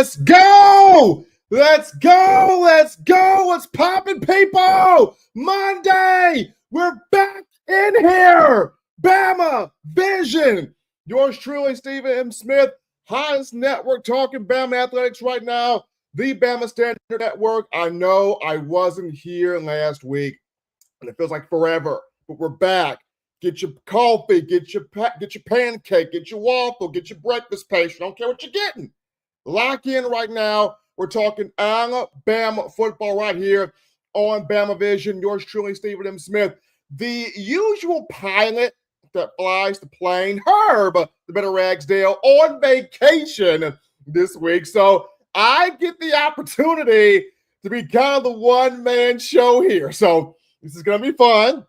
Let's go! Let's go! Let's go! What's poppin', people? Monday! We're back in here! Bama Vision! Yours truly, Stephen M. Smith, highest network talking Bama athletics right now, the Bama Standard Network. I know I wasn't here last week, and it feels like forever, but we're back. Get your coffee, get your pancake, get your waffle, get your breakfast pastry. I don't care what you're getting. Lock in right now. We're talking Alabama football right here on Bama Vision. Yours truly, Stephen M. Smith. The usual pilot that flies the plane, Herb, the better Ragsdale, on vacation this week. So I get the opportunity to be kind of the one-man show here. So this is going to be fun.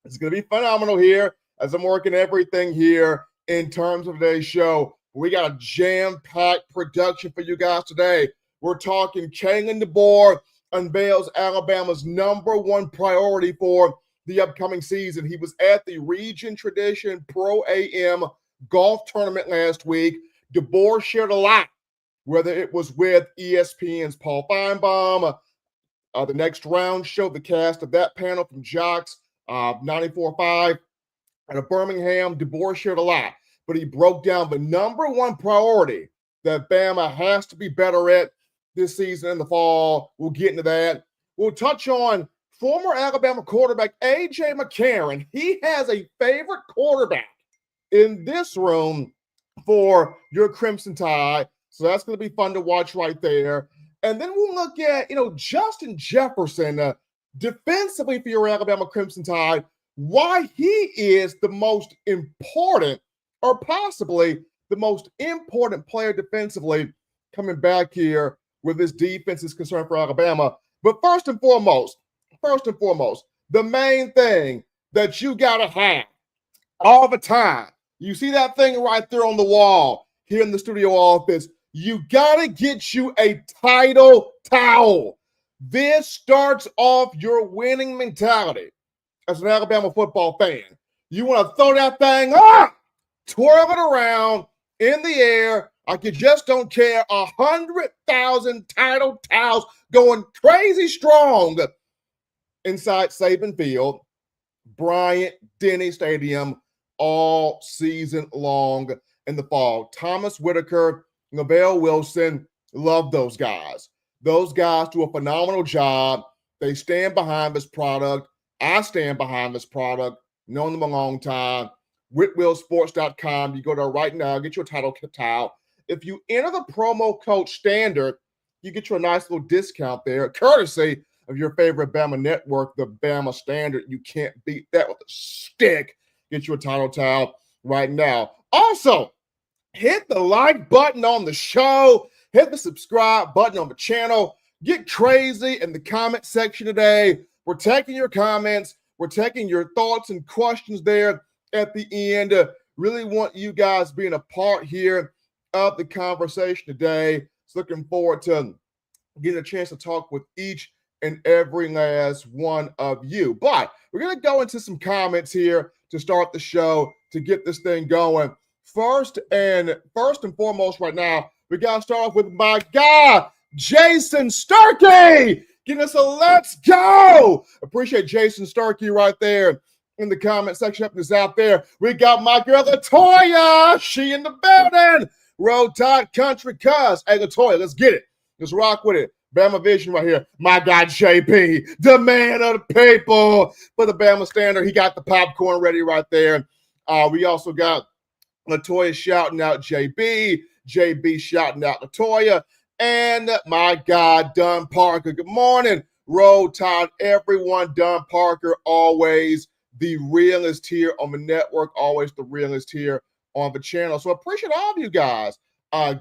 It's going to be phenomenal here as I'm working everything here in terms of today's show. We got a jam-packed production for you guys today. We're talking Kalen DeBoer unveils Alabama's #1 priority for the upcoming season. He was at the Region Tradition Pro AM golf tournament last week. DeBoer shared a lot, whether it was with ESPN's Paul Feinbaum, the Next Round show, the cast of that panel from Jocks 94.5 and a Birmingham. DeBoer shared a lot, but he broke down the #1 priority that Bama has to be better at this season in the fall. We'll get into that. We'll touch on former Alabama quarterback AJ McCarron. He has a favorite quarterback in this room for your Crimson Tide, so that's going to be fun to watch right there. And then we'll look at, Justin Jefferson, defensively for your Alabama Crimson Tide, why he is the most important, or possibly the most important player defensively coming back here where this defense is concerned for Alabama. But first and foremost, the main thing that you got to have all the time, you see that thing right there on the wall here in the studio office, you got to get you a title towel. This starts off your winning mentality as an Alabama football fan. You want to throw that thing up, twirl it around in the air like you just don't care. 100,000 title towels going crazy strong inside Saban Field, Bryant-Denny Stadium all season long in the fall. Thomas Whitaker, Lavelle Wilson, love those guys. Those guys do a phenomenal job. They stand behind this product. I stand behind this product. Known them a long time. WhitwillSports.com. You go there right now. Get your title towel. If you enter the promo code STANDARD, you get you a nice little discount there, courtesy of your favorite Bama network, the Bama Standard. You can't beat that with a stick. Get you a title towel right now. Also, hit the like button on the show. Hit the subscribe button on the channel. Get crazy in the comment section today. We're taking your comments. We're taking your thoughts and questions there at the end. Really want you guys being a part here of the conversation today. So looking forward to getting a chance to talk with each and every last one of you. But we're going to go into some comments here to start the show to get this thing going. First and foremost right now, we got to start off with my guy, Jason Starkey, getting us a let's go. Appreciate Jason Starkey right there in the comment section. Up is out there. We got my girl, Latoya. She in the building. Road Tide Country Cuz. Hey, Latoya, let's get it. Let's rock with it. Bama Vision right here. My guy, JP, the man of the people for the Bama Standard. He got the popcorn ready right there. We also got Latoya shouting out JB. JB shouting out Latoya. And my guy, Don Parker. Good morning, Road Tide, everyone. Don Parker, always the realest here on the network, always the realest here on the channel. So appreciate all of you guys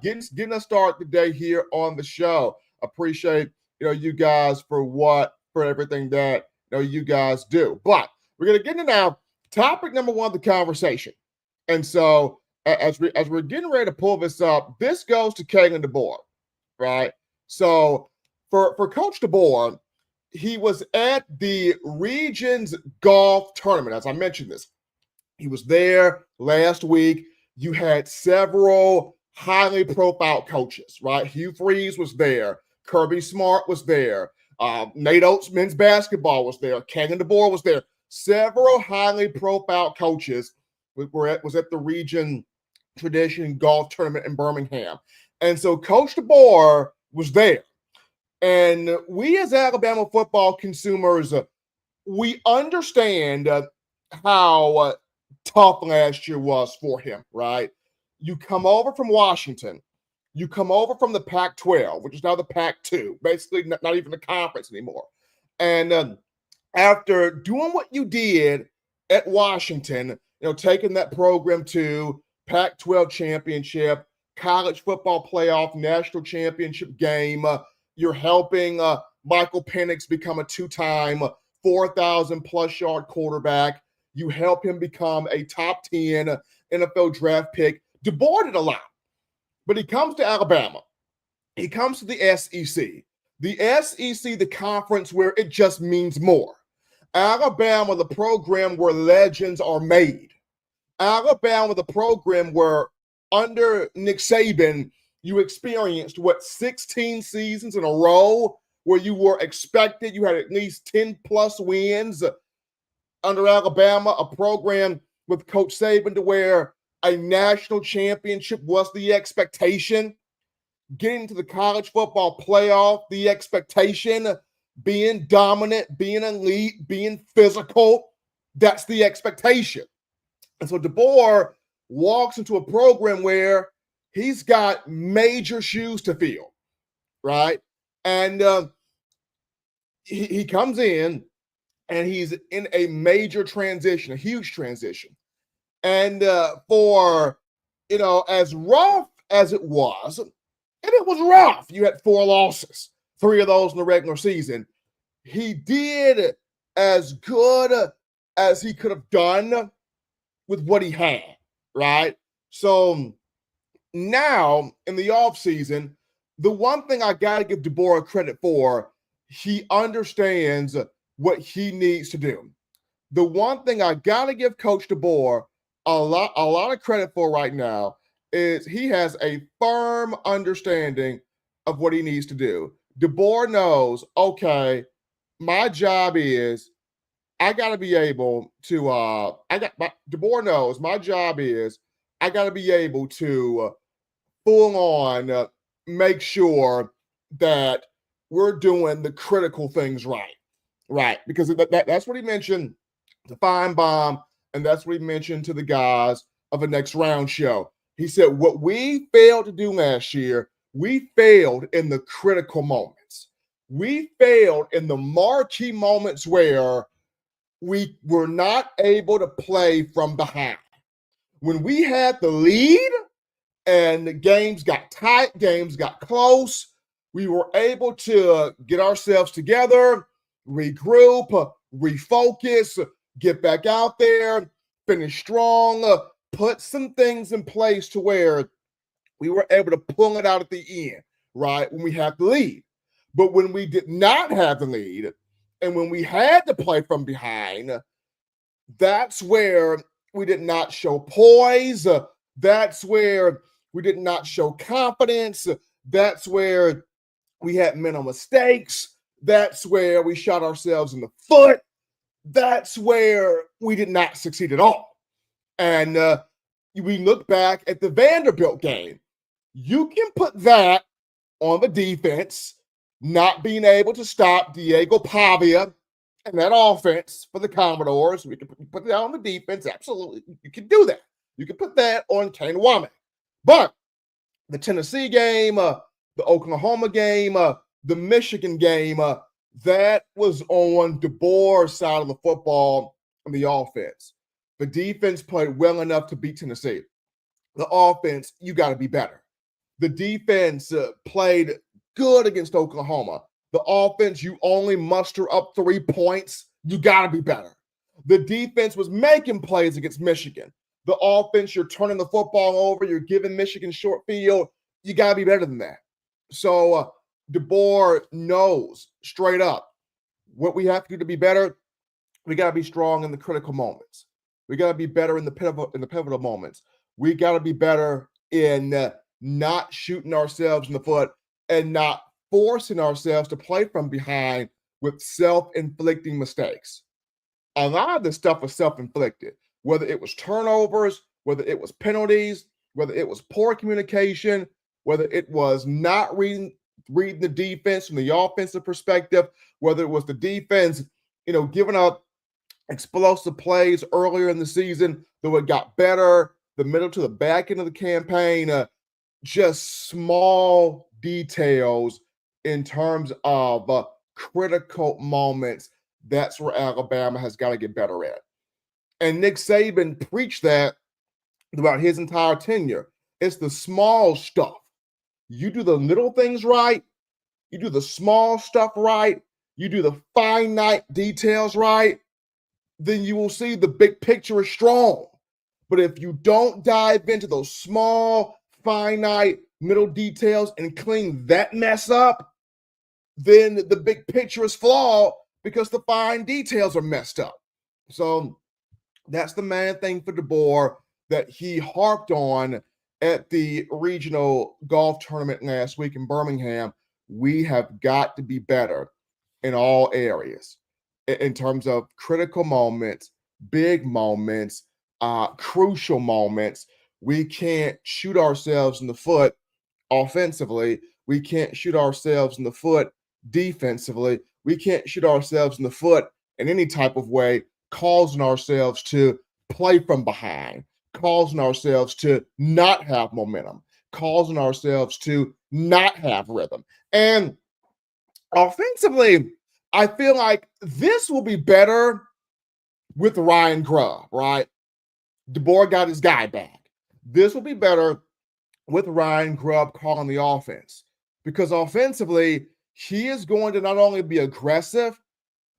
getting us started today here on the show. Appreciate you guys for everything that you guys do. But we're gonna get into now topic number one of the conversation. And so as we're getting ready to pull this up, this goes to Kalen DeBoer, right? So for Coach DeBoer, he was at the Regions Golf Tournament. As I mentioned this, he was there last week. You had several highly profiled coaches, right? Hugh Freeze was there. Kirby Smart was there. Nate Oates men's basketball was there. Kalen DeBoer was there. Several highly profiled coaches was at the region tradition golf tournament in Birmingham. And so Coach DeBoer was there. And we as Alabama football consumers, we understand how tough last year was for him, right? You come over from Washington. You come over from the Pac-12, which is now the Pac-2, basically not even a conference anymore. And after doing what you did at Washington, taking that program to Pac-12 championship, college football playoff, national championship game, you're helping Michael Penix become a two-time 4,000-plus yard quarterback. You help him become a top 10 NFL draft pick. DeBoer did a lot, but he comes to Alabama. He comes to the SEC. The SEC, the conference where it just means more. Alabama, the program where legends are made. Alabama, the program where under Nick Saban, you experienced, 16 seasons in a row where you were expected. You had at least 10-plus wins under Alabama, a program with Coach Saban to where a national championship was the expectation. Getting to the college football playoff, the expectation, being dominant, being elite, being physical, that's the expectation. And so DeBoer walks into a program where he's got major shoes to fill, right? And he comes in and he's in a major transition, a huge transition. And for, as rough as it was, and it was rough, you had 4 losses, 3 of those in the regular season. He did as good as he could have done with what he had, right? So now in the offseason, the one thing I got to give DeBoer credit for, he understands what he needs to do. The one thing I got to give Coach DeBoer a lot of credit for right now is he has a firm understanding of what he needs to do. DeBoer knows, okay, my job is I got to be able to DeBoer knows my job is I got to be able to full on make sure that we're doing the critical things right? Because that's what he mentioned to Feinbaum, and that's what he mentioned to the guys of the Next Round show. He said, what we failed to do last year, we failed in the critical moments. We failed in the marquee moments where we were not able to play from behind. When we had the lead and the games got tight, games got close, we were able to get ourselves together, regroup, refocus, get back out there, finish strong, put some things in place to where we were able to pull it out at the end, right, when we had the lead. But when we did not have the lead and when we had to play from behind, that's where we did not show poise. That's where we did not show confidence. That's where we had mental mistakes. That's where we shot ourselves in the foot. That's where we did not succeed at all. And we look back at the Vanderbilt game. You can put that on the defense, not being able to stop Diego Pavia and that offense for the Commodores. We can put that on the defense. Absolutely. You can do that. You can put that on Kane Womack. But the Tennessee game, the Oklahoma game, the Michigan game, that was on DeBoer's side of the football on the offense. The defense played well enough to beat Tennessee. The offense, you got to be better. The defense played good against Oklahoma. The offense, you only muster up 3 points. You got to be better. The defense was making plays against Michigan. The offense, you're turning the football over. You're giving Michigan short field. You got to be better than that. So DeBoer knows straight up what we have to do to be better. We got to be strong in the critical moments. We got to be better in the pivotal moments. We got to be better in not shooting ourselves in the foot, and not forcing ourselves to play from behind with self-inflicting mistakes. A lot of this stuff was self-inflicted, whether it was turnovers, whether it was penalties, whether it was poor communication, whether it was not reading the defense from the offensive perspective, whether it was the defense, giving up explosive plays earlier in the season, though it got better the middle to the back end of the campaign. Just small details in terms of critical moments. That's where Alabama has got to get better at. And Nick Saban preached that throughout his entire tenure. It's the small stuff. You do the little things right, you do the small stuff right, you do the finite details right, then you will see the big picture is strong. But if you don't dive into those small, finite, middle details and clean that mess up, then the big picture is flawed because the fine details are messed up. So that's the main thing for DeBoer that he harped on at the regional golf tournament last week in Birmingham. We have got to be better in all areas in terms of critical moments, big moments, crucial moments. We can't shoot ourselves in the foot offensively. We can't shoot ourselves in the foot defensively. We can't shoot ourselves in the foot in any type of way, causing ourselves to play from behind, causing ourselves to not have momentum, causing ourselves to not have rhythm. And offensively, I feel like this will be better with Ryan Grubb, right? DeBoer got his guy back. This will be better with Ryan Grubb calling the offense because offensively, he is going to not only be aggressive,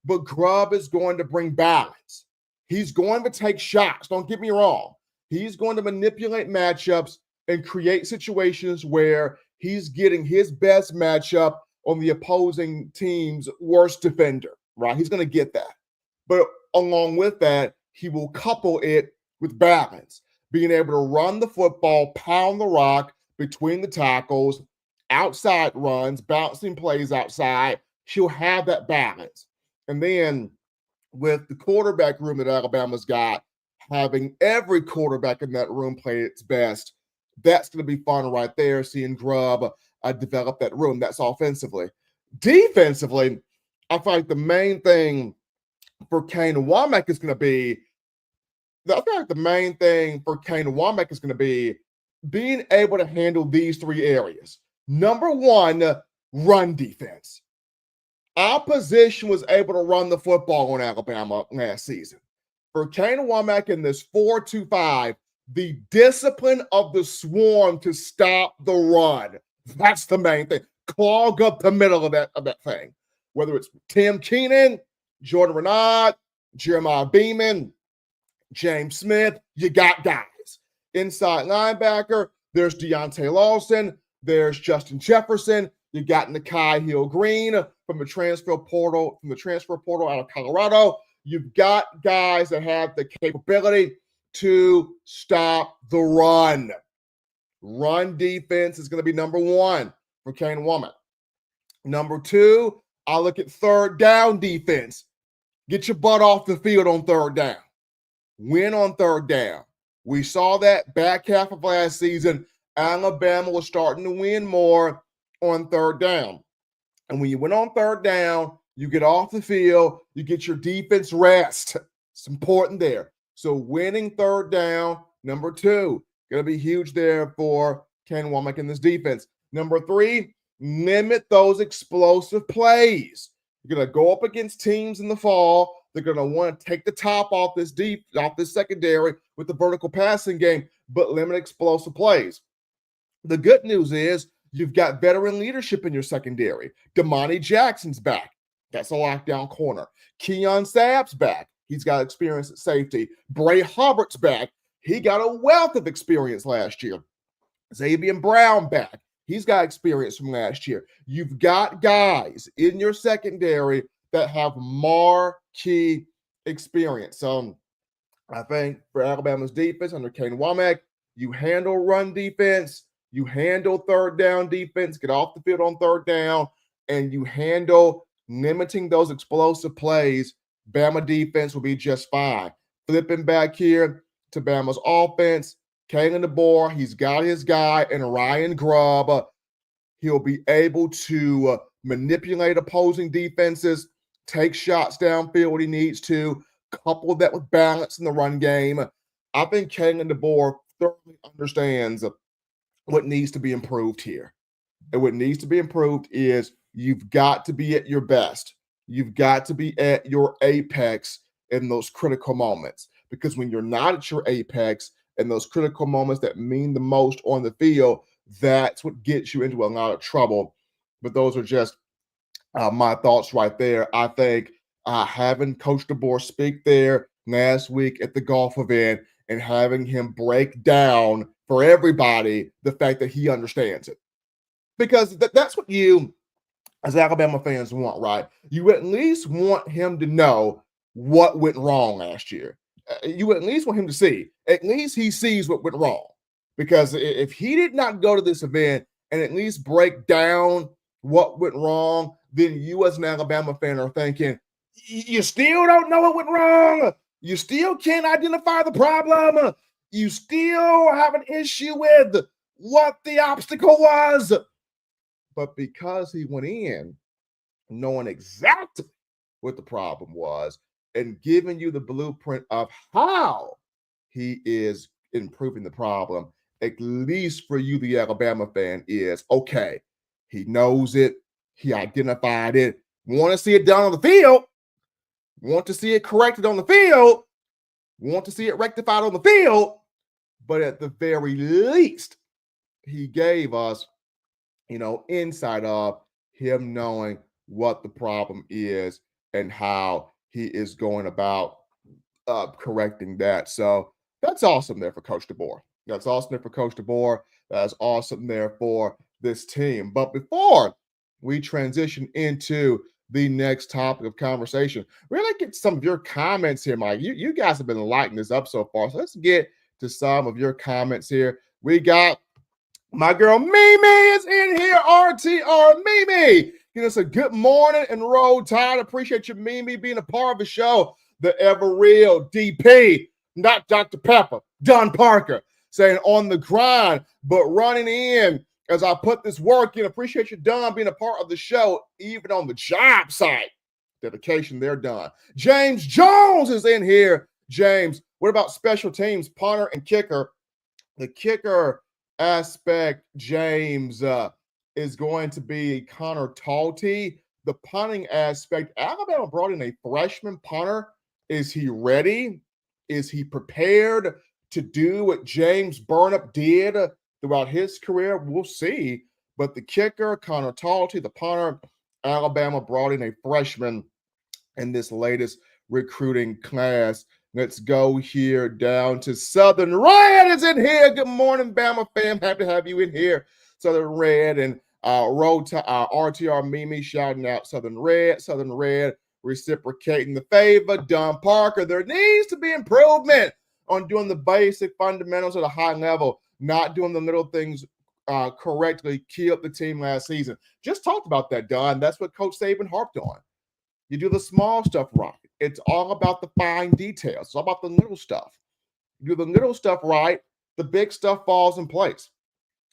but Grubb is going to bring balance. He's going to take shots. Don't get me wrong. He's going to manipulate matchups and create situations where he's getting his best matchup on the opposing team's worst defender, right? He's going to get that. But along with that, he will couple it with balance, being able to run the football, pound the rock between the tackles, outside runs, bouncing plays outside. He'll have that balance. And then with the quarterback room that Alabama's got, having every quarterback in that room play its best, that's going to be fun right there, seeing Grubb develop that room. That's offensively. Defensively, I feel like the main thing for Kane Womack is going to be, being able to handle these three areas. Number one, run defense. Opposition was able to run the football on Alabama last season. For Kane Womack in this 4-2-5, the discipline of the swarm to stop the run. That's the main thing. Clog up the middle of that thing. Whether it's Tim Keenan, Jordan Renaud, Jeremiah Beeman, James Smith, you got guys. Inside linebacker, there's Deontay Lawson, there's Justin Jefferson, you got Nakai Hill-Green from the transfer portal out of Colorado. You've got guys that have the capability to stop the run. Run defense is going to be number one for Kane Womack. Number two, I look at third down defense. Get your butt off the field on third down. Win on third down. We saw that back half of last season. Alabama was starting to win more on third down. And when you win on third down, you get off the field, you get your defense rest. It's important there. So winning third down, number two, going to be huge there for Kane Womack in this defense. Number three, limit those explosive plays. You're going to go up against teams in the fall. They're going to want to take the top off this secondary with the vertical passing game, but limit explosive plays. The good news is you've got veteran leadership in your secondary. Damani Jackson's back. That's a lockdown corner. Keon Sabb's back. He's got experience at safety. Bray Hubbart's back. He got a wealth of experience last year. Xavier Brown back. He's got experience from last year. You've got guys in your secondary that have marquee experience. So I think for Alabama's defense under Kane Womack, you handle run defense, You handle third down defense, get off the field on third down, and you handle limiting those explosive plays, Bama defense will be just fine. Flipping back here to Bama's offense, Kalen DeBoer, he's got his guy, and Ryan Grubb. He'll be able to manipulate opposing defenses, take shots downfield when he needs to, couple that with balance in the run game. I think Kalen DeBoer thoroughly understands what needs to be improved here. And what needs to be improved is you've got to be at your best. You've got to be at your apex in those critical moments. Because when you're not at your apex in those critical moments that mean the most on the field, that's what gets you into a lot of trouble. But those are just my thoughts right there. I think having Coach DeBoer speak there last week at the golf event and having him break down for everybody the fact that he understands it. Because that's what you, as Alabama fans, want, right? You at least want him to know what went wrong last year. You at least want him to see. At least he sees what went wrong. Because if he did not go to this event and at least break down what went wrong, then you as an Alabama fan are thinking, you still don't know what went wrong. You still can't identify the problem. You still have an issue with what the obstacle was. But because he went in knowing exactly what the problem was and giving you the blueprint of how he is improving the problem, at least for you, the Alabama fan, is okay. He knows it. He identified it. Want to see it done on the field. Want to see it corrected on the field. Want to see it rectified on the field. But at the very least, he gave us, insight of him knowing what the problem is and how he is going about correcting that. So that's awesome there for Coach DeBoer. That's awesome there for Coach DeBoer. That's awesome there for this team. But before we transition into the next topic of conversation, really get some of your comments here, Mike. You guys have been lighting this up so far. So let's get to some of your comments here. We got my girl Mimi is in here. RTR Mimi. Give us a good morning and roll tide. Appreciate you, Mimi, being a part of the show. The ever real DP, not Dr. Pepper, Don Parker, saying on the grind, but running in as I put this work in. Appreciate you, Don, being a part of the show, even on the job site. Dedication there, Don. James Jones is in here. James, what about special teams, punter and kicker? The kicker aspect, James, is going to be Connor Talty. The punting aspect, Alabama brought in a freshman punter. Is he ready? Is he prepared to do what James Burnip did throughout his career? We'll see. But the kicker, Connor Talty, the punter, Alabama brought in a freshman in this latest recruiting class. Let's go here down to Southern Red is in here. Good morning, Bama fam. Happy to have you in here. Southern Red and road to RTR Mimi shouting out Southern Red, reciprocating the favor. Don Parker, there needs to be improvement on doing the basic fundamentals at a high level, not doing the little things correctly. Killed the team last season. Just talked about that, Don. That's what Coach Saban harped on. You do the small stuff right. It's all about the fine details. It's all about the little stuff. You do the little stuff right, the big stuff falls in place.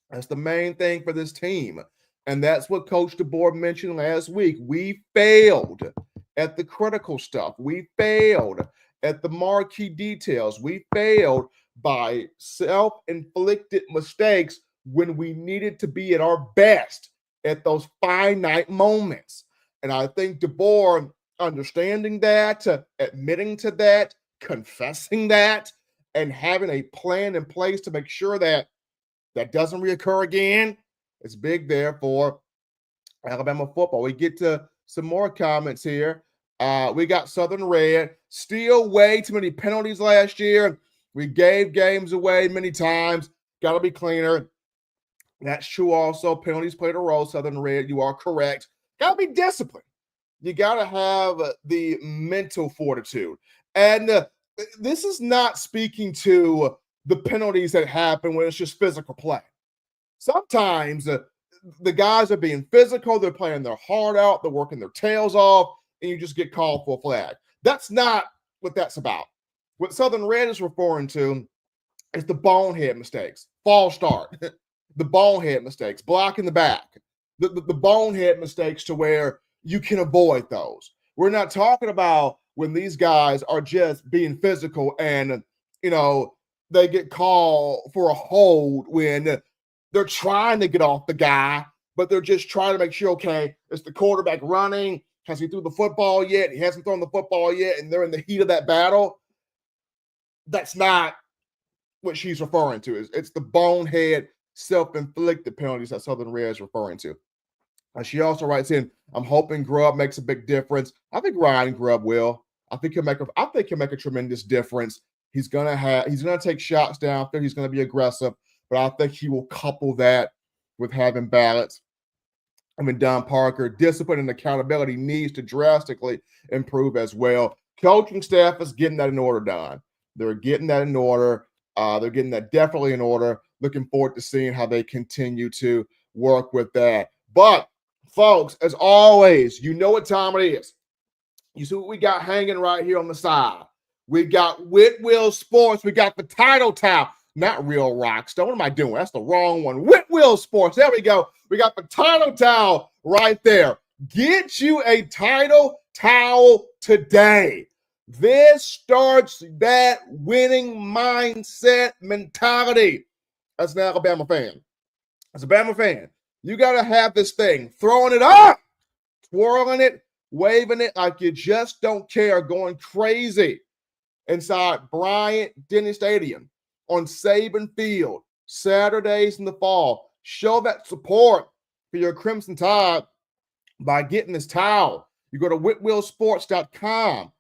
That's the main thing for this team. And that's what Coach DeBoer mentioned last week. We failed at the critical stuff. We failed at the marquee details. We failed by self-inflicted mistakes when we needed to be at our best at those finite moments. And I think DeBoer understanding that, admitting to that, confessing that, and having a plan in place to make sure that that doesn't reoccur again, it's big there for Alabama football. We get to some more comments here. We got Southern Red. Still way too many penalties last year. We gave games away many times. Got to be cleaner. That's true also. Penalties played a role, Southern Red. You are correct. Got to be disciplined. You got to have the mental fortitude. And this is not speaking to the penalties that happen when it's just physical play. Sometimes the guys are being physical, they're playing their heart out, they're working their tails off, and you just get called for a flag. That's not what that's about. What Southern Red is referring to is the bonehead mistakes, false start, the bonehead mistakes, blocking the back, the bonehead mistakes to where you can avoid those. We're not talking about when these guys are just being physical and, they get called for a hold when they're trying to get off the guy, but they're just trying to make sure, okay, is the quarterback running? Has he threw the football yet? He hasn't thrown the football yet, and they're in the heat of that battle. That's not what she's referring to. It's the bonehead, self-inflicted penalties that Southern Red is referring to. And she also writes in, I'm hoping Grubb makes a big difference. I think Ryan Grubb will. I think he'll make a tremendous difference. He's gonna take shots down there. He's gonna be aggressive, but I think he will couple that with having balance. Don Parker, discipline and accountability needs to drastically improve as well. Coaching staff is getting that in order, Don. They're getting that in order. They're getting that definitely in order. Looking forward to seeing how they continue to work with that. But, folks, as always, you know what time it is. You see what we got hanging right here on the side. We got Whitwell Sports. We got the title towel. Not Real Rockstar. What am I doing? That's the wrong one. Whitwell Sports. There we go. We got the title towel right there. Get you a title towel today. This starts that winning mindset mentality. As an Alabama fan. As a Bama fan, you got to have this thing. Throwing it up, twirling it, waving it like you just don't care, going crazy inside Bryant-Denny Stadium on Saban Field, Saturdays in the fall. Show that support for your Crimson Tide by getting this towel. You go to whitwellsports.com.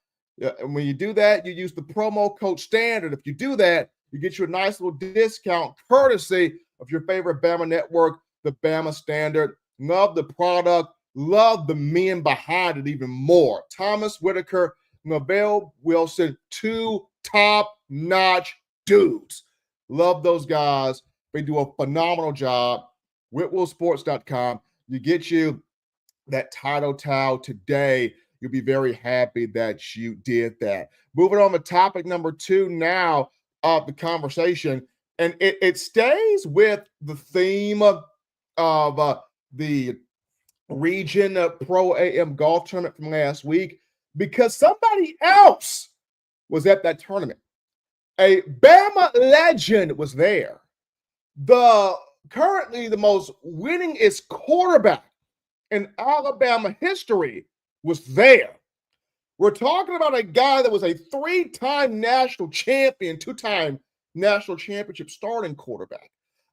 And when you do that, you use the promo code STANDARD. If you do that, you get you a nice little discount courtesy of your favorite Bama network, the Bama Standard. Love the product. Love the men behind it even more. Thomas Whitaker, Mabel Wilson, two top-notch dudes. Love those guys. They do a phenomenal job. whitwellsports.com. You get you that title towel today. You'll be very happy that you did that. Moving on to topic number 2 now of the conversation, and it stays with the theme of the Region Pro AM golf tournament from last week, because somebody else was at that tournament. A Bama legend was there. Currently the most winningest quarterback in Alabama history was there. We're talking about a guy that was a 3-time national champion, 2-time national championship starting quarterback.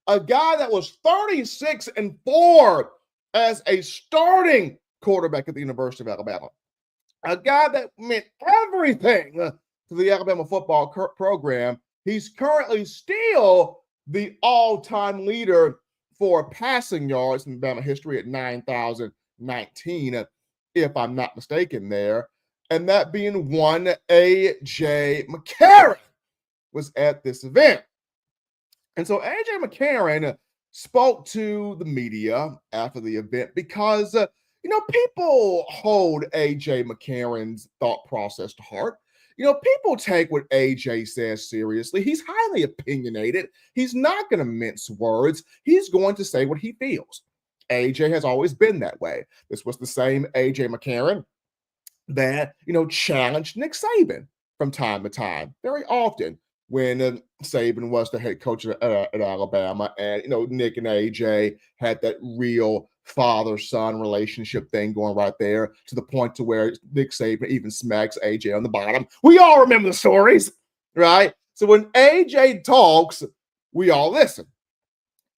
A guy that was 36-4 as a starting quarterback at the University of Alabama. A guy that meant everything to the Alabama football program. He's currently still the all-time leader for passing yards in Bama history at 9,019, if I'm not mistaken there. And that being one AJ McCarron was at this event. And so AJ McCarron spoke to the media after the event because, people hold AJ McCarron's thought process to heart. People take what AJ says seriously. He's highly opinionated. He's not going to mince words. He's going to say what he feels. AJ has always been that way. This was the same AJ McCarron that, challenged Nick Saban from time to time, very often, when Saban was the head coach at Alabama. And, Nick and AJ had that real father-son relationship thing going right there, to the point to where Nick Saban even smacks AJ on the bottom. We all remember the stories, right? So when AJ talks, we all listen.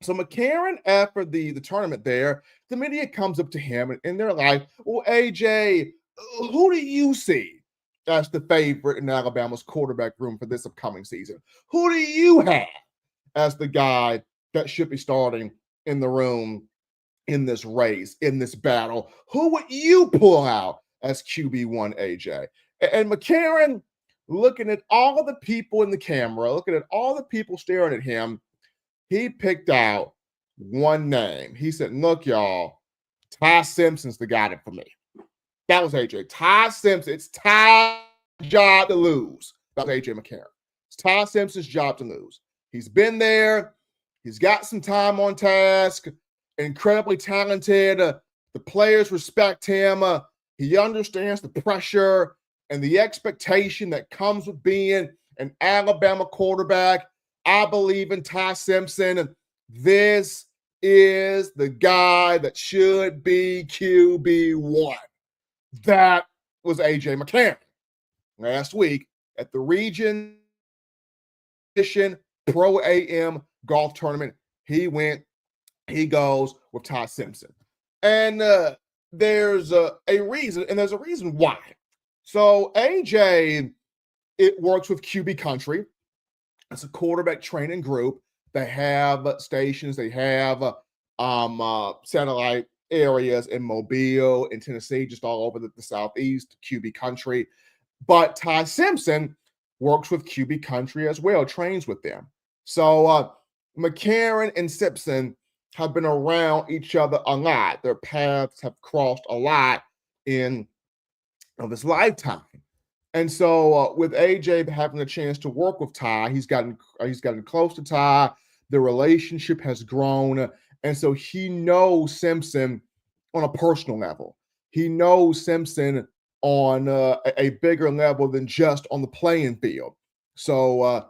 So McCarron, after the tournament there, the media comes up to him and they're like, well, AJ, who do you see as the favorite in Alabama's quarterback room for this upcoming season? Who do you have as the guy that should be starting in the room in this race, in this battle? Who would you pull out as QB1, AJ? And McCarron, looking at all of the people in the camera, looking at all the people staring at him, he picked out one name. He said, look, y'all, Ty Simpson's the guy for me. That was AJ. Ty Simpson. It's Ty's job to lose. That was AJ McCarron. It's Ty Simpson's job to lose. He's been there. He's got some time on task. Incredibly talented. The players respect him. He understands the pressure and the expectation that comes with being an Alabama quarterback. I believe in Ty Simpson. This is the guy that should be QB1. That was AJ McCarron. Last week at the Region Pro AM golf tournament, he goes with Ty Simpson. And there's a reason, and there's a reason why. So AJ, it works with QB Country. It's a quarterback training group. They have stations. They have satellite areas in Mobile, in Tennessee, just all over the Southeast, QB Country. But Ty Simpson works with QB Country as well, trains with them. So McCarron and Simpson have been around each other a lot. Their paths have crossed a lot in this lifetime. And so with AJ having a chance to work with Ty, he's gotten close to Ty. The relationship has grown. And so he knows Simpson on a personal level. He knows Simpson on a bigger level than just on the playing field. So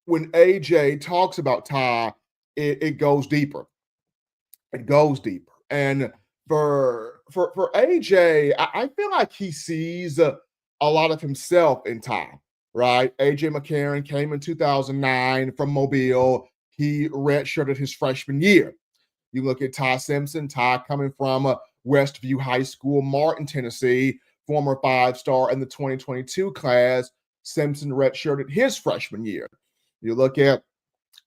when AJ talks about Ty, it goes deeper. It goes deeper. And for AJ, I feel like he sees a lot of himself in Ty, right? AJ McCarron came in 2009 from Mobile. He redshirted his freshman year. You look at Ty Simpson, Ty coming from Westview High School, Martin, Tennessee, former 5-star in the 2022 class. Simpson redshirted his freshman year. You look at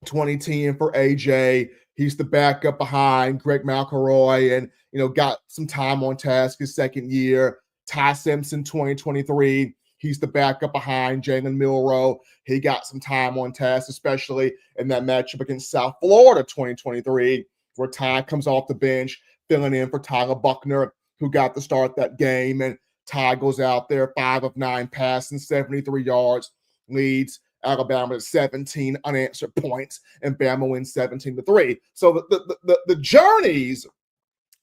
2010 for AJ. He's the backup behind Greg McElroy and, got some time on task his second year. Ty Simpson, 2023. He's the backup behind Jalen Milroe. He got some time on task, especially in that matchup against South Florida 2023, where Ty comes off the bench, filling in for Tyler Buckner, who got the start that game. And Ty goes out there, 5 of 9 passing, 73 yards, leads Alabama to 17 unanswered points, and Bama wins 17-3. So the journeys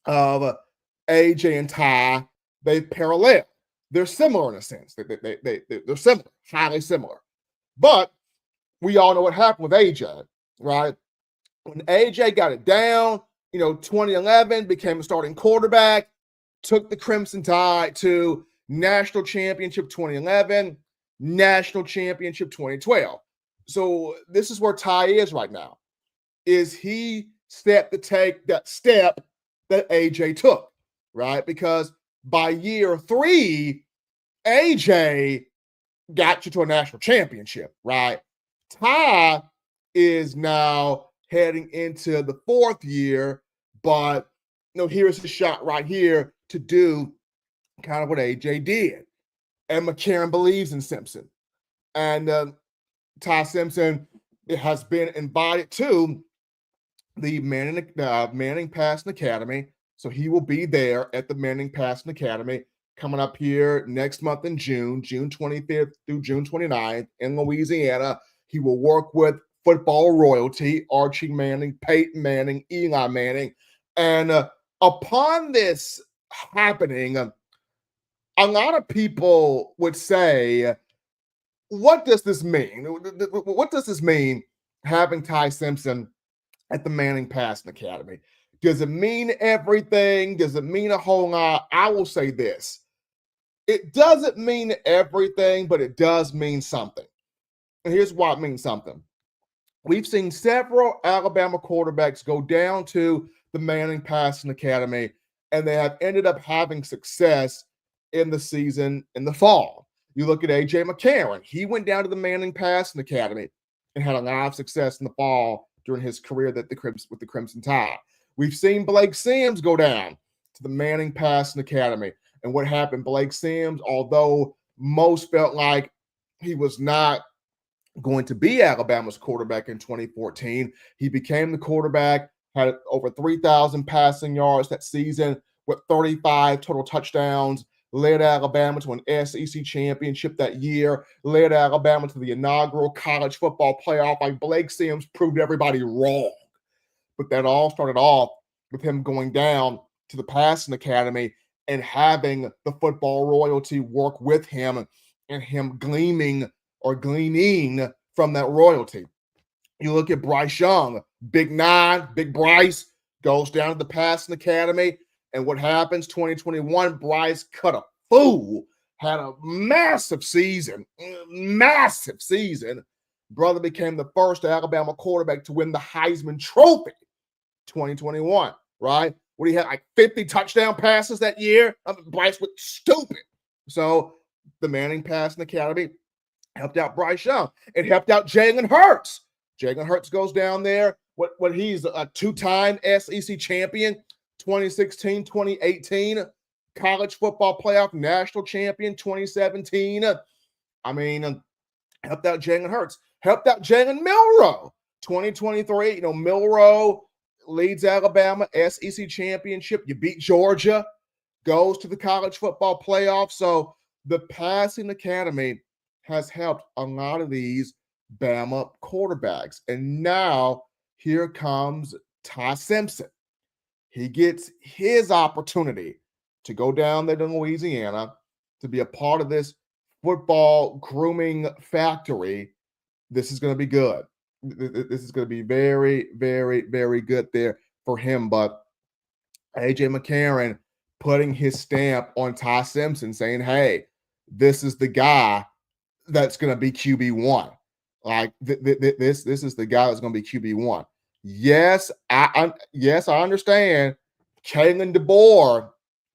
of AJ and Ty, they parallel. They're similar in a sense. They're similar, highly similar. But we all know what happened with AJ, right? When AJ got it down, 2011, became a starting quarterback, took the Crimson Tide to national championship 2011, national championship 2012. So this is where Ty is right now. Is he set to take that step that AJ took, right? Because by year 3, AJ got you to a national championship, right? Ty is now heading into the 4th year, but here's his shot right here to do kind of what AJ did. And McCarron believes in Simpson. And Ty Simpson has been invited to the Manning Passing Academy. So he will be there at the Manning Passing Academy coming up here next month in June 25th through June 29th in Louisiana. He will work with football royalty, Archie Manning, Peyton Manning, Eli Manning. And upon this happening, a lot of people would say, what does this mean? What does this mean, having Ty Simpson at the Manning Passing Academy? Does it mean everything? Does it mean a whole lot? I will say this. It doesn't mean everything, but it does mean something. And here's why it means something. We've seen several Alabama quarterbacks go down to the Manning Passing Academy, and they have ended up having success in the season in the fall. You look at AJ McCarron. He went down to the Manning Passing Academy and had a lot of success in the fall during his career with the Crimson Tide. We've seen Blake Sims go down to the Manning Passing Academy. And what happened, Blake Sims, although most felt like he was not going to be Alabama's quarterback in 2014, he became the quarterback, had over 3,000 passing yards that season with 35 total touchdowns, led Alabama to an SEC championship that year, led Alabama to the inaugural college football playoff. Like, Blake Sims proved everybody wrong. But that all started off with him going down to the passing academy and having the football royalty work with him and him gleaning from that royalty. You look at Bryce Young, Big Nine, Big Bryce, goes down to the passing academy. And what happens? 2021, Bryce cut a fool, had a massive season. Brother became the first Alabama quarterback to win the Heisman Trophy. 2021, right? What he had like 50 touchdown passes that year. Bryce was stupid. So the Manning Passing Academy helped out Bryce Young. It helped out Jalen Hurts. Jalen Hurts goes down there. What he's a two-time SEC champion, 2016, 2018, college football playoff national champion, 2017. Helped out Jalen Hurts. Helped out Jalen Milroe, 2023. Milroe leads Alabama, SEC championship. You beat Georgia, goes to the college football playoff. So the passing academy has helped a lot of these Bama quarterbacks. And now here comes Ty Simpson. He gets his opportunity to go down there to Louisiana to be a part of this football grooming factory. This is going to be good. This is going to be very, very, very good there for him. But AJ McCarron putting his stamp on Ty Simpson, saying, hey, this is the guy that's going to be QB1. Like, this is the guy that's going to be QB1. Yes, I understand. Kalen DeBoer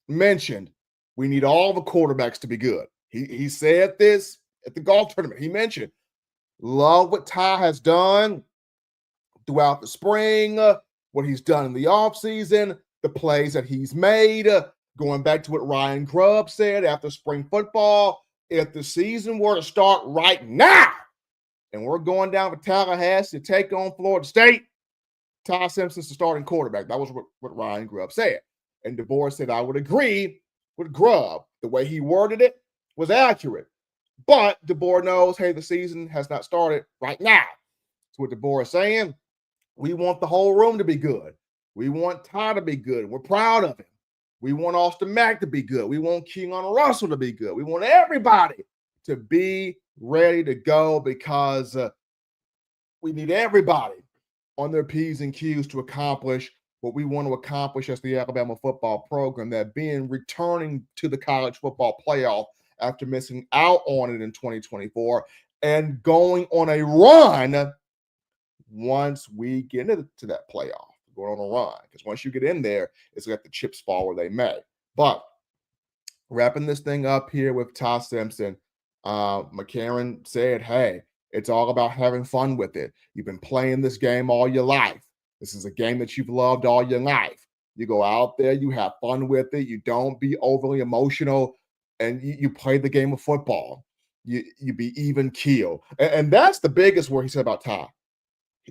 mentioned we need all the quarterbacks to be good. He said this at the golf tournament. He mentioned, love what Ty has done throughout the spring, what he's done in the offseason, the plays that he's made, going back to what Ryan Grubb said after spring football. If the season were to start right now and we're going down to Tallahassee to take on Florida State, Ty Simpson's the starting quarterback. That was what Ryan Grubb said. And DeBoer said, I would agree with Grubb. The way he worded it was accurate. But DeBoer knows, hey, the season has not started right now. So what DeBoer is saying, we want the whole room to be good. We want Ty to be good. We're proud of him. We want Austin Mack to be good. We want Keelan Russell to be good. We want everybody to be ready to go because we need everybody on their P's and Q's to accomplish what we want to accomplish as the Alabama football program, that being returning to the college football playoff after missing out on it in 2024 and going on a run once we get into that playoff. Going on a run, because once you get in there, it's let the chips fall where they may. But wrapping this thing up here with Ty Simpson, McCarron said, hey, it's all about having fun with it. You've been playing this game all your life. This is a game that you've loved all your life. You go out there, you have fun with it. You don't be overly emotional, and you play the game of football. You be even keel. And that's the biggest word he said about Ty.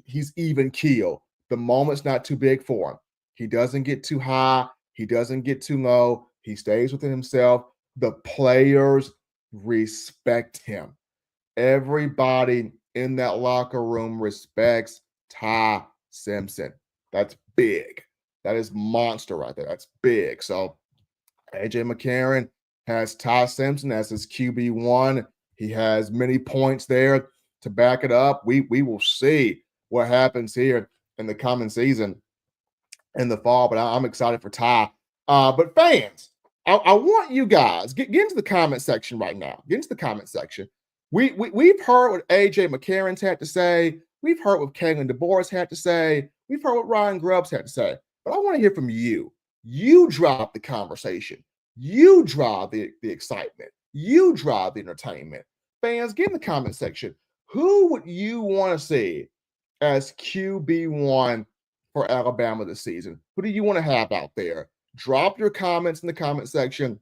He's even keel. The moment's not too big for him. He doesn't get too high. He doesn't get too low. He stays within himself. The players respect him. Everybody in that locker room respects Ty Simpson. That's big. That is monster right there. That's big. So AJ McCarron has Ty Simpson as his QB1. He has many points there to back it up. We will see what happens here in the coming season in the fall, but I'm excited for Ty. But fans, I want you guys get into the comment section right now. Get into the comment section. We've heard what AJ McCarron's had to say. We've heard what Kalen DeBoer's had to say. We've heard what Ryan Grubb's had to say. But I want to hear from you. You drive the conversation. You drive the excitement. You drive the entertainment. Fans, get in the comment section. Who would you want to see as QB1 for Alabama this season? Who do you want to have out there? Drop your comments in the comment section.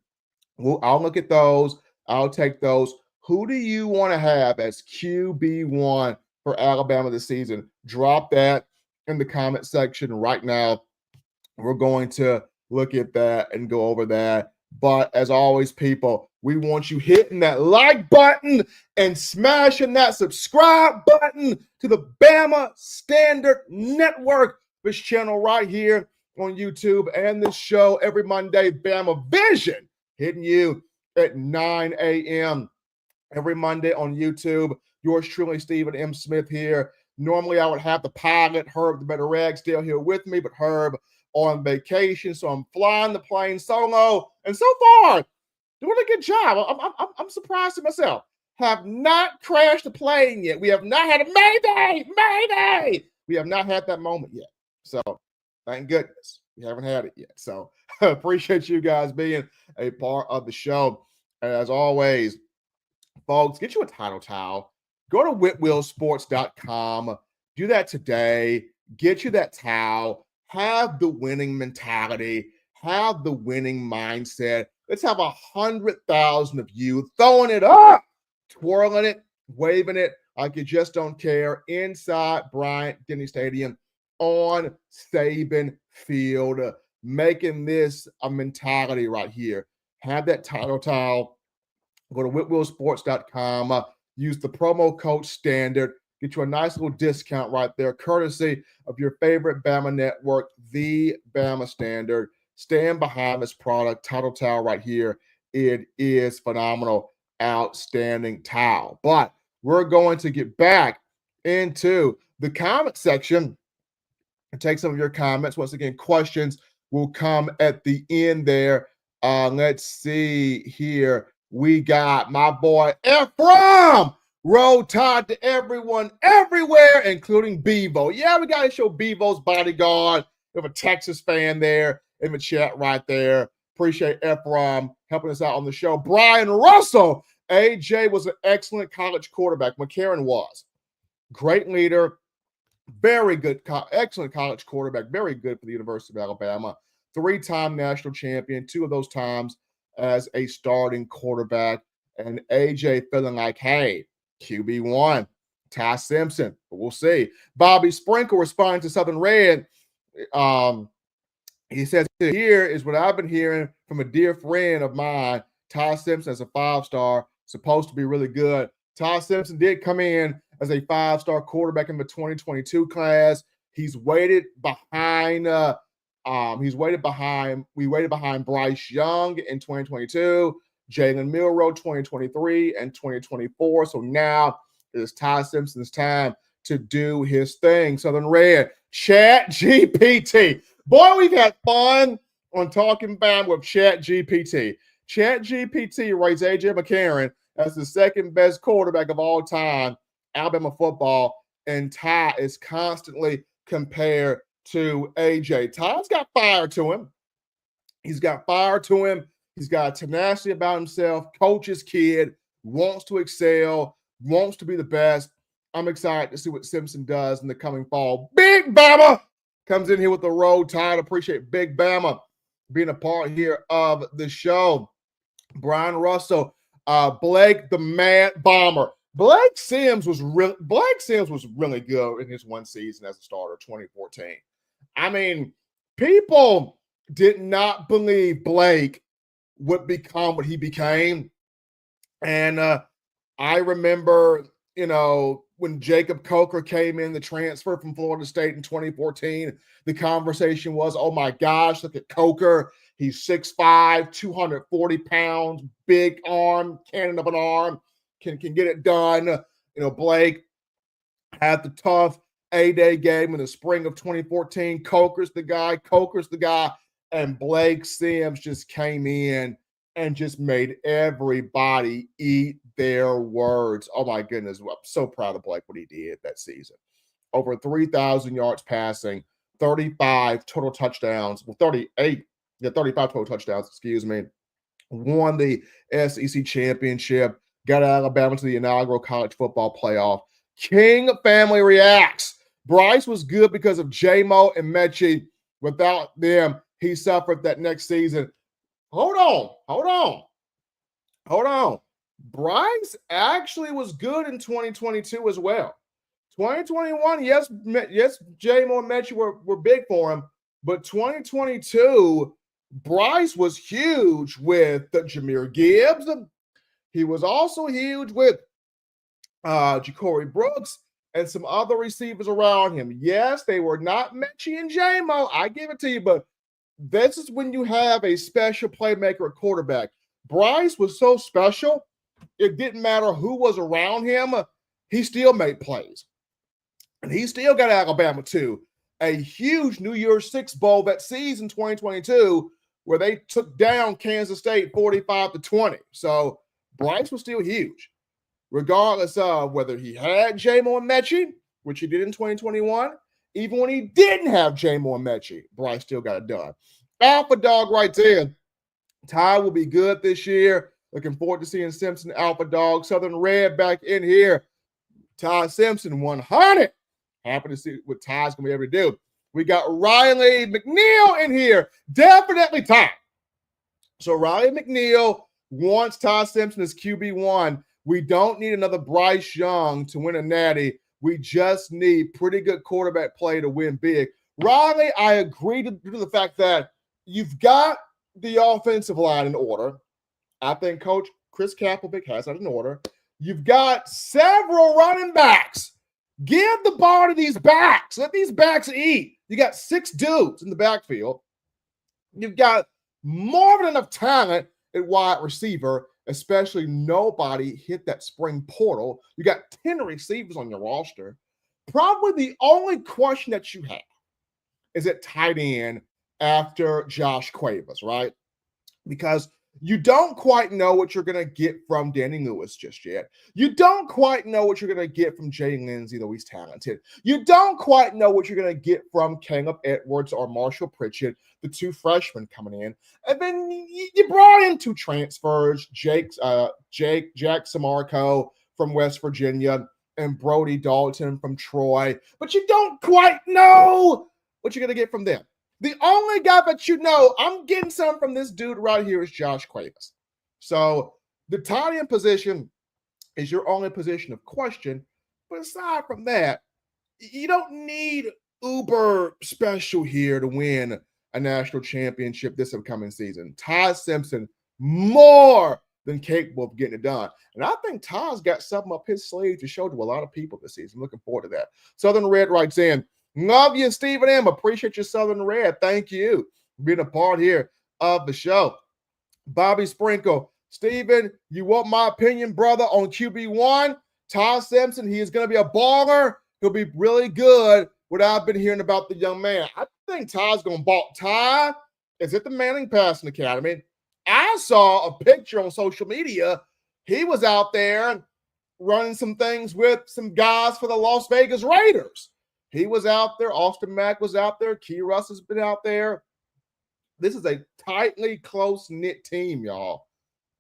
I'll look at those. I'll take those. Who do you want to have as QB1 for Alabama this season? Drop that in the comment section right now. We're going to look at that and go over that. But as always, people, we want you hitting that like button and smashing that subscribe button to the Bama Standard Network, this channel right here on YouTube, and this show every Monday, Bama Vision, hitting you at 9 a.m. every Monday on YouTube. Yours truly, Stephen M. Smith here. Normally, I would have the pilot, Herb the Better Rag, still here with me, but Herb on vacation, so I'm flying the plane solo, and so far, doing a good job. I'm surprised at myself. Have not crashed the plane yet. We have not had a mayday. We have not had that moment yet. So, thank goodness we haven't had it yet. So, appreciate you guys being a part of the show. As always, folks, get you a title towel. Go to whitwillsports.com. Do that today. Get you that towel. Have the winning mentality. Have the winning mindset. Let's have 100,000 of you throwing it up, twirling it, waving it like you just don't care inside Bryant-Denny Stadium on Saban Field, making this a mentality right here. Have that title towel. Go to whitwillsports.com. Use the promo code STANDARD. Get you a nice little discount right there, courtesy of your favorite Bama network, the Bama Standard. Stand behind this product, title towel right here. It is phenomenal, outstanding towel. But we're going to get back into the comment section and take some of your comments. Once again, questions will come at the end there. Let's see here. We got my boy Ephraim. Roll Tide to everyone, everywhere, including Bevo. Yeah, we got to show Bevo's bodyguard. We have a Texas fan there in the chat right there. Appreciate Ephraim helping us out on the show. Brian Russell. AJ was an excellent college quarterback. McCarron was. Great leader. Very good, excellent college quarterback. Very good for the University of Alabama. 3-time national champion. 2 of those times as a starting quarterback. And AJ feeling like, hey, QB1, Ty Simpson. But we'll see. Bobby Sprinkle responding to Southern Red. He says, here is what I've been hearing from a dear friend of mine. Ty Simpson as a 5-star, supposed to be really good. Ty Simpson did come in as a 5-star quarterback in the 2022 class. He's waited behind. We waited behind Bryce Young in 2022. Jalen Milroe 2023 and 2024. So now it is Ty Simpson's time to do his thing. Southern Red, Chat GPT. Boy, we've had fun on Talking Bama with Chat GPT. Chat GPT rates AJ McCarron as the second best quarterback of all time, Alabama football, and Ty is constantly compared to AJ. Ty's got fire to him. He's got fire to him. He's got tenacity about himself, coach's kid, wants to excel, wants to be the best. I'm excited to see what Simpson does in the coming fall. Big Bama comes in here with the Roll Tide. Appreciate Big Bama being a part here of the show. Brian Russell, Blake the Mad Bomber. Blake Sims was really good in his one season as a starter, 2014. I mean, people did not believe Blake would become what he became. And I remember, when Jacob Coker came in, the transfer from Florida State in 2014, the conversation was, oh my gosh, look at Coker. He's 6'5", 240 pounds, big arm, cannon of an arm, can get it done. Blake had the tough A-Day game in the spring of 2014. Coker's the guy. And Blake Sims just came in and just made everybody eat their words. Oh, my goodness. I'm so proud of Blake, what he did that season. Over 3,000 yards passing, 35 total touchdowns. Well, 35 total touchdowns, Won the SEC championship. Got Alabama to the inaugural college football playoff. King family reacts. Bryce was good because of J-Mo and Mechie. Without them, he suffered that next season. Hold on. Bryce actually was good in 2022 as well. 2021, yes, J-Mo and Mechie were big for him, but 2022, Bryce was huge with the Jahmyr Gibbs. He was also huge with Ja'Cory Brooks and some other receivers around him. Yes, they were not Mechie and J-Mo. I give it to you, but this is when you have a special playmaker at quarterback. Bryce was so special, it didn't matter who was around him. He still made plays. And he still got Alabama to a huge New Year's Six Bowl that season 2022 where they took down Kansas State 45-20. So Bryce was still huge, regardless of whether he had J-Mo and Mechie, which he did in 2021. Even when he didn't have J-Mo and Mechie, Bryce still got it done. Alpha Dog right there. Ty will be good this year. Looking forward to seeing Simpson, Alpha Dog. Southern Red back in here. Ty Simpson, 100. Happy to see what Ty's going to be able to do. We got Riley McNeil in here. Definitely Ty. So Riley McNeil wants Ty Simpson as QB1. We don't need another Bryce Young to win a natty. We just need pretty good quarterback play to win big. Riley, I agree to the fact that you've got the offensive line in order. I think Coach Chris Kapovic has that in order. You've got several running backs. Give the ball to these backs. Let these backs eat. You got 6 dudes in the backfield. You've got more than enough talent at wide receiver, especially nobody hit that spring portal. You got 10 receivers on your roster. Probably the only question that you have is at tight end after Josh Cuevas, right? Because you don't quite know what you're going to get from Danny Lewis just yet. You don't quite know what you're going to get from Jay Lindsey, though he's talented. You don't quite know what you're going to get from Caleb Edwards or Marshall Pritchett, the 2 freshmen coming in. And then you brought in 2 transfers, Jack Samarco from West Virginia and Brody Dalton from Troy. But you don't quite know what you're going to get from them. The only guy that you know, I'm getting some from this dude right here, is Josh Cuevas. So the tight end position is your only position of question. But aside from that, you don't need uber special here to win a national championship this upcoming season. Ty Simpson, more than capable of getting it done. And I think Ty's got something up his sleeve to show to a lot of people this season. Looking forward to that. Southern Red writes in, love you, Stephen M. Appreciate your Southern Red. Thank you for being a part here of the show. Bobby Sprinkle. Stephen, you want my opinion, brother, on QB1? Ty Simpson, he is going to be a baller. He'll be really good. What I've been hearing about the young man, I think Ty's going to ball. Ty is at the Manning Passing Academy. I saw a picture on social media. He was out there running some things with some guys for the Las Vegas Raiders. He was out there. Austin Mack was out there. Key Russ has been out there. This is a tightly close-knit team, y'all.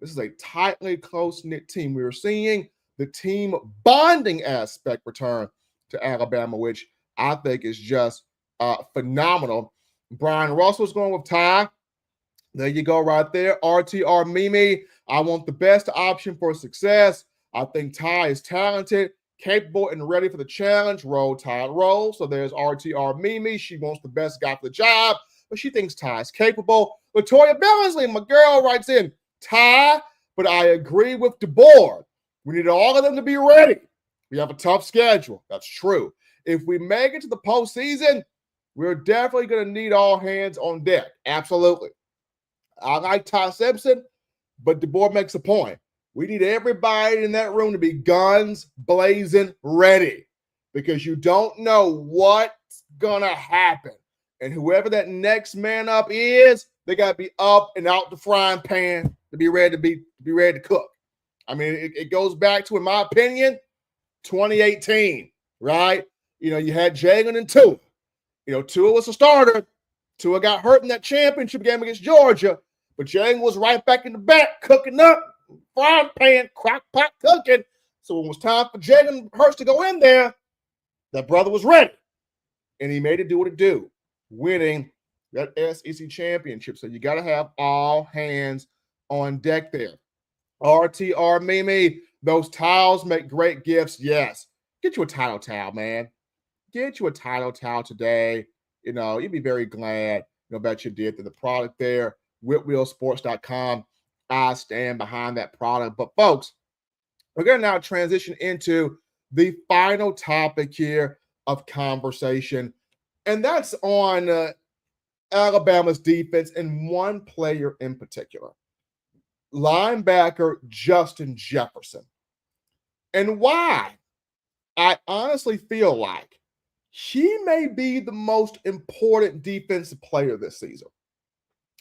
This is a tightly close-knit team. We are seeing the team bonding aspect return to Alabama, which I think is just phenomenal. Brian Russell's going with Ty. There you go right there. RTR Mimi, I want the best option for success. I think Ty is talented, capable, and ready for the challenge. Roll, Tide, roll. So there's RTR Mimi. She wants the best guy for the job, but she thinks Ty is capable. Latoya Billingsley, my girl, writes in, Ty, but I agree with DeBoer. We need all of them to be ready. We have a tough schedule. That's true. If we make it to the postseason, we're definitely going to need all hands on deck. Absolutely. I like Ty Simpson, but DeBoer makes a point. We need everybody in that room to be guns blazing ready, because you don't know what's going to happen. And whoever that next man up is, they got to be up and out the frying pan to be ready to cook. I mean, it goes back to, in my opinion, 2018, right? You know, you had Jalen and Tua. You know, Tua was a starter. Tua got hurt in that championship game against Georgia, but Jalen was right back in the back cooking up, frying pan, crock pot cooking. So when it was time for Jalen Hurts to go in there, that brother was ready. And he made it do what it do, winning that SEC championship. So you got to have all hands on deck there. RTR Mimi, those tiles make great gifts. Yes. Get you a title towel, man. Get you a title towel today. You'd be very glad, that you did. The product there, whitwheelsports.com. I stand behind that product. But folks, we're going to now transition into the final topic here of conversation, and that's on Alabama's defense and one player in particular, linebacker Justin Jefferson. And why I honestly feel like he may be the most important defensive player this season.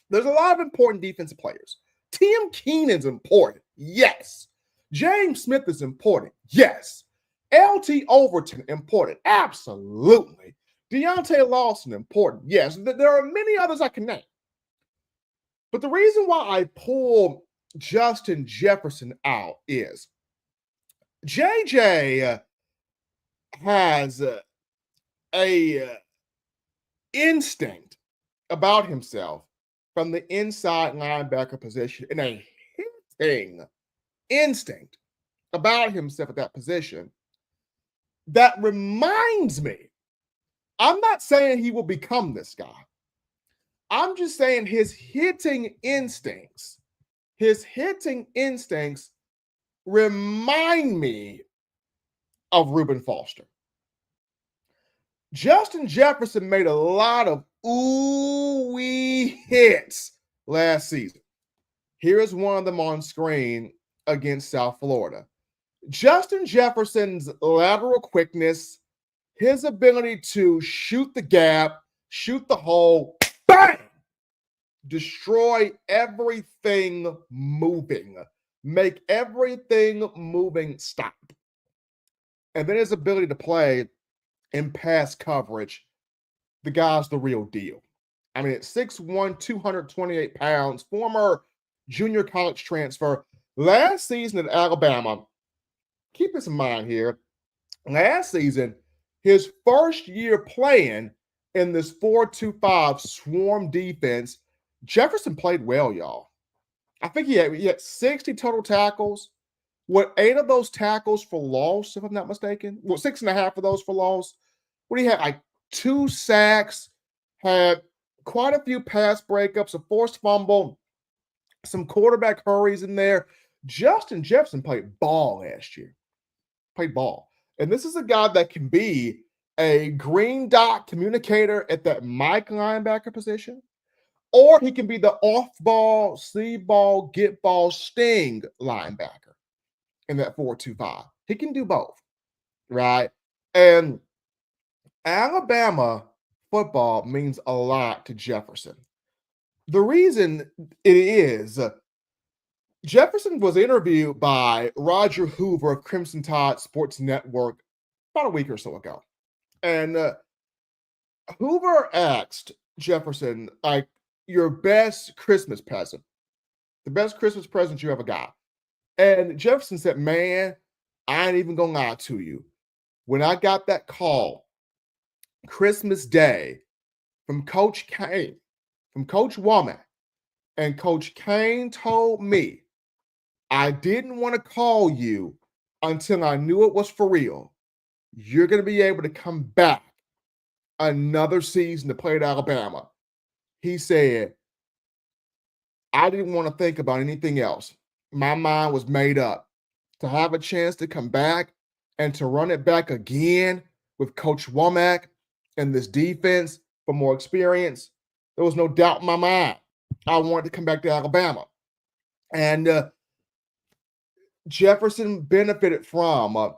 There's a lot of important defensive players. Tim Keenan's important. Yes. James Smith is important. Yes. LT Overton important. Absolutely. Deontay Lawson important. Yes. There are many others I can name. But the reason why I pull Justin Jefferson out is JJ has a instinct about himself from the inside linebacker position, and a hitting instinct about himself at that position that reminds me, I'm not saying he will become this guy. I'm just saying his hitting instincts remind me of Reuben Foster. Justin Jefferson made a lot of ooh-wee hits last season. Here is one of them on screen against South Florida. Justin Jefferson's lateral quickness, his ability to shoot the gap, shoot the hole, bang! Destroy everything moving. Make everything moving stop. And then his ability to play in pass coverage, the guy's the real deal. I mean, at 6'1", 228 pounds, former junior college transfer. Last season at Alabama, keep this in mind here, last season, his first year playing in this 4-2-5 swarm defense, Jefferson played well, y'all. I think he had 60 total tackles. 8 of those tackles for loss, if I'm not mistaken? 6.5 of those for loss. What do you have? Like 2 sacks, had quite a few pass breakups, a forced fumble, some quarterback hurries in there. Justin Jefferson played ball last year. Played ball. And this is a guy that can be a green dot communicator at that Mike linebacker position, or he can be the off-ball, see-ball, get-ball, sting linebacker in that 4-2-5. He can do both, right? And Alabama football means a lot to Jefferson. The reason it is, Jefferson was interviewed by Roger Hoover of Crimson Tide Sports Network about a week or so ago. And Hoover asked Jefferson, like, your best Christmas present, the best Christmas present you ever got. And Jefferson said, man, I ain't even gonna lie to you. When I got that call Christmas Day from Coach Kane, from Coach Womack, and Coach Kane told me I didn't want to call you until I knew it was for real. You're going to be able to come back another season to play at Alabama. He said, I didn't want to think about anything else. My mind was made up to have a chance to come back and to run it back again with Coach Womack and this defense for more experience. There was no doubt in my mind I wanted to come back to Alabama. And Jefferson benefited from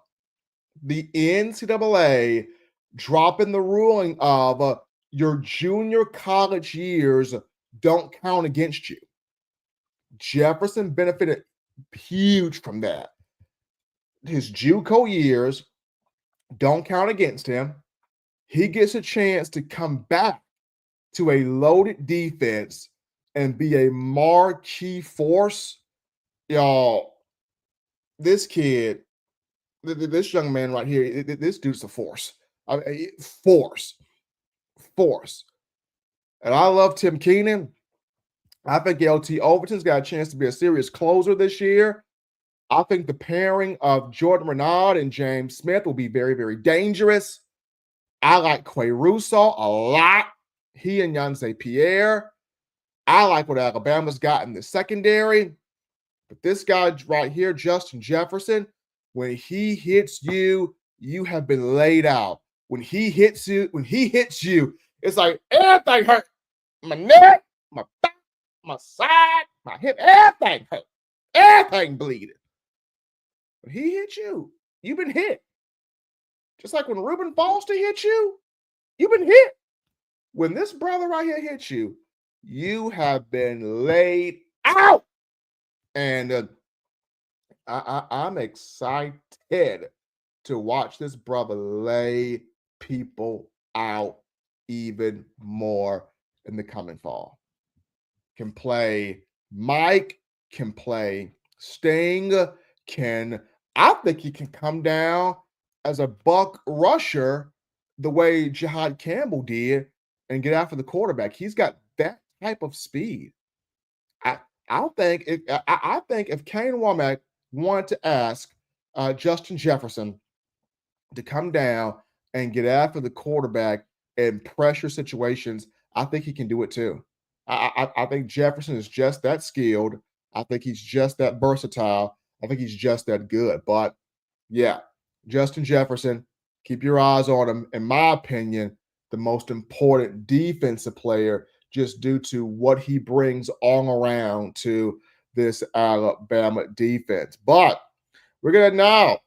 the NCAA dropping the ruling of your junior college years don't count against you. Jefferson benefited huge from that. His JUCO years don't count against him. He gets a chance to come back to a loaded defense and be a marquee force. Y'all, this kid, this young man right here, this dude's a force. Force. And I love Tim Keenan. I think LT Overton's got a chance to be a serious closer this year. I think the pairing of Jordan Renaud and James Smith will be very, very dangerous. I like Quay Russo a lot. He and Yonsei Pierre. I like what Alabama's got in the secondary. But this guy right here, Justin Jefferson, when he hits you, you have been laid out. When he hits you, it's like everything hurt. My neck, my back, my side, my hip, everything hurt. Everything bleeding. When he hits you, you've been hit. Just like when Reuben Foster hits you, you've been hit. When this brother right here hits you, you have been laid out. And I'm excited to watch this brother lay people out even more in the coming fall. Can play Mike, can play Sting, I think he can come down as a buck rusher the way Jihad Campbell did and get after the quarterback. He's got that type of speed. I think if Kane Womack wanted to ask Justin Jefferson to come down and get after the quarterback in pressure situations, I think he can do it too. I think Jefferson is just that skilled. I think he's just that versatile. I think he's just that good. But yeah, Justin Jefferson, keep your eyes on him. In my opinion, the most important defensive player just due to what he brings all around to this Alabama defense. But we're going to now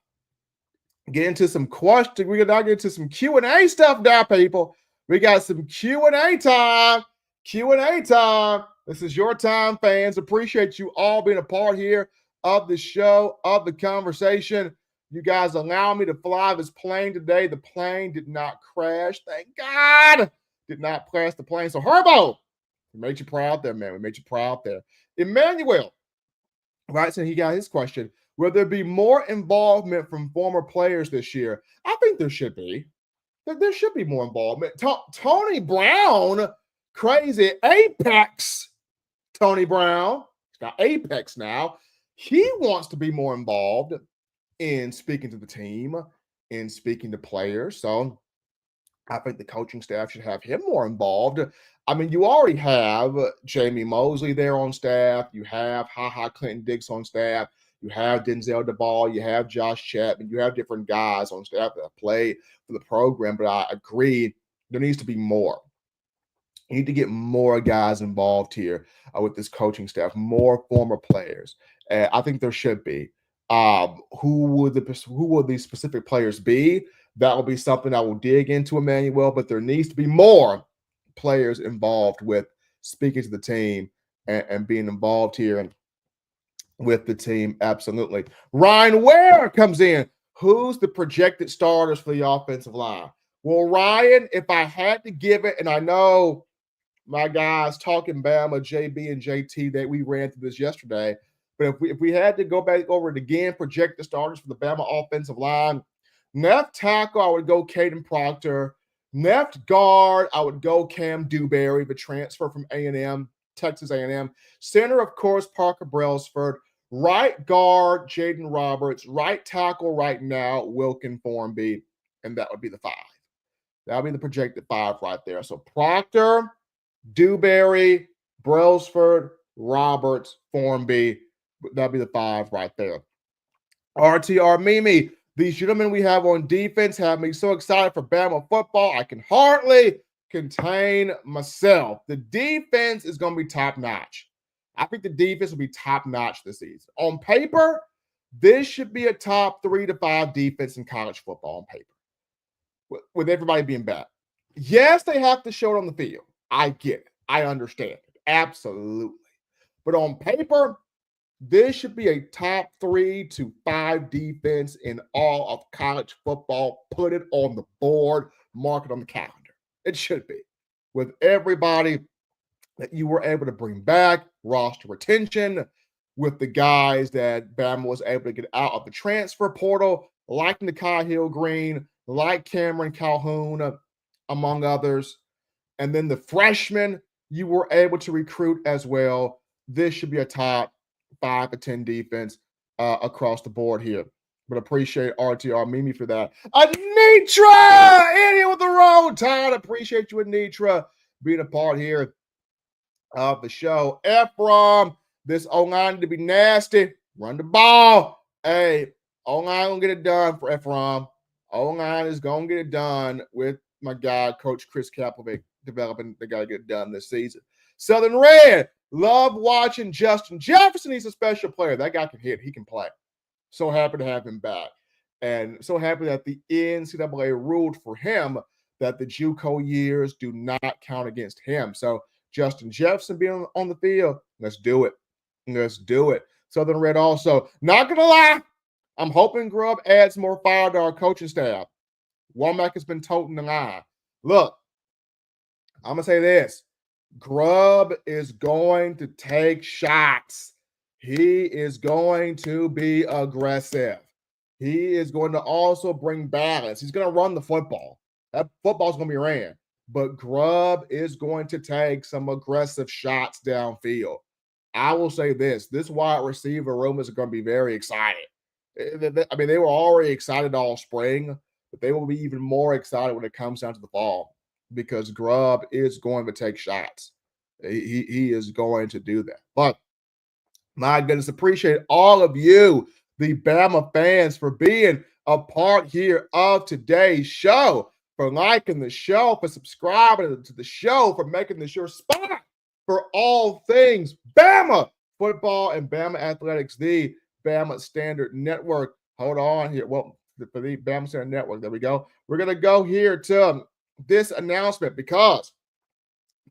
get into some questions. We're going to now get into some Q&A stuff now, people. We got some Q&A time. Q&A time. This is your time, fans. Appreciate you all being a part here of the show, of the conversation. You guys allow me to fly this plane today. The plane did not crash. Thank God. Did not crash the plane. So, Herbo, we made you proud there, man. We made you proud there. Emmanuel, right? So he got his question. Will there be more involvement from former players this year? I think there should be. There should be more involvement. Tony Brown, crazy Apex Tony Brown. He's got Apex now. He wants to be more involved in speaking to the team, in speaking to players. So I think the coaching staff should have him more involved. I mean, you already have Jamie Mosley there on staff. You have Clinton Dix on staff. You have Denzel DeBall. You have Josh Chapman. You have different guys on staff that play for the program. But I agree, there needs to be more. You need to get more guys involved here with this coaching staff, more former players. I think there should be. Who will these specific players be? That will be something I will dig into, Emmanuel, but there needs to be more players involved with speaking to the team and being involved here and with the team. Absolutely. Ryan Ware comes in. Who's the projected starters for the offensive line? Well, Ryan, if I had to give it, and I know my guys talking Bama, JB and JT, that we ran through this yesterday, but if we had to go back over it again, project the starters for the Bama offensive line, left tackle, I would go Caden Proctor. Left guard, I would go Cam Dewberry, the transfer from A&M, Texas A&M. Center, of course, Parker Brailsford. Right guard, Jaden Roberts. Right tackle right now, Wilkin Formby. And that would be the 5. That would be the projected 5 right there. So Proctor, Dewberry, Brailsford, Roberts, Formby. That would be the 5 right there. RTR Mimi. These gentlemen we have on defense have me so excited for Bama football. I can hardly contain myself. The defense is going to be top-notch. I think the defense will be top-notch this season. On paper, this should be a top 3 to 5 defense in college football on paper, with everybody being back. Yes, they have to show it on the field. I get it. I understand it. Absolutely. But on paper, this should be a top 3 to 5 defense in all of college football. Put it on the board, mark it on the calendar. It should be. With everybody that you were able to bring back, roster retention, with the guys that Bama was able to get out of the transfer portal, like Nakai Hill-Green, like Cameron Calhoun, among others. And then the freshmen you were able to recruit as well. This should be a top 5 to 10 defense across the board here. But appreciate RTR Mimi for that. Anitra in here with the road tide. Appreciate you, Anitra, being a part here of the show. Ephraim, this O-line to be nasty. Run the ball. Hey, O-line gonna get it done for Ephraim. O-line is gonna get it done with my guy, Coach Chris Kapovic, developing. They gotta get it done this season. Southern Red, love watching Justin Jefferson. He's a special player. That guy can hit. He can play. So happy to have him back. And so happy that the NCAA ruled for him that the JUCO years do not count against him. So Justin Jefferson being on the field, let's do it. Let's do it. Southern Red also, not going to lie, I'm hoping Grubb adds more fire to our coaching staff. Womack has been toting the line. Look, I'm going to say this. Grubb is going to take shots. He is going to be aggressive. He is going to also bring balance. He's going to run the football. That football's going to be ran. But Grubb is going to take some aggressive shots downfield. I will say this. This wide receiver room is going to be very excited. I mean, they were already excited all spring, but they will be even more excited when it comes down to the fall because Grubb is going to take shots. He is going to do that. But my goodness, appreciate all of you, the Bama fans, for being a part here of today's show, for liking the show, for subscribing to the show, for making this your spot for all things Bama football and Bama athletics, the Bama Standard Network. Hold on here. Well, for the Bama Standard Network, there we go. We're going to go here to this announcement because,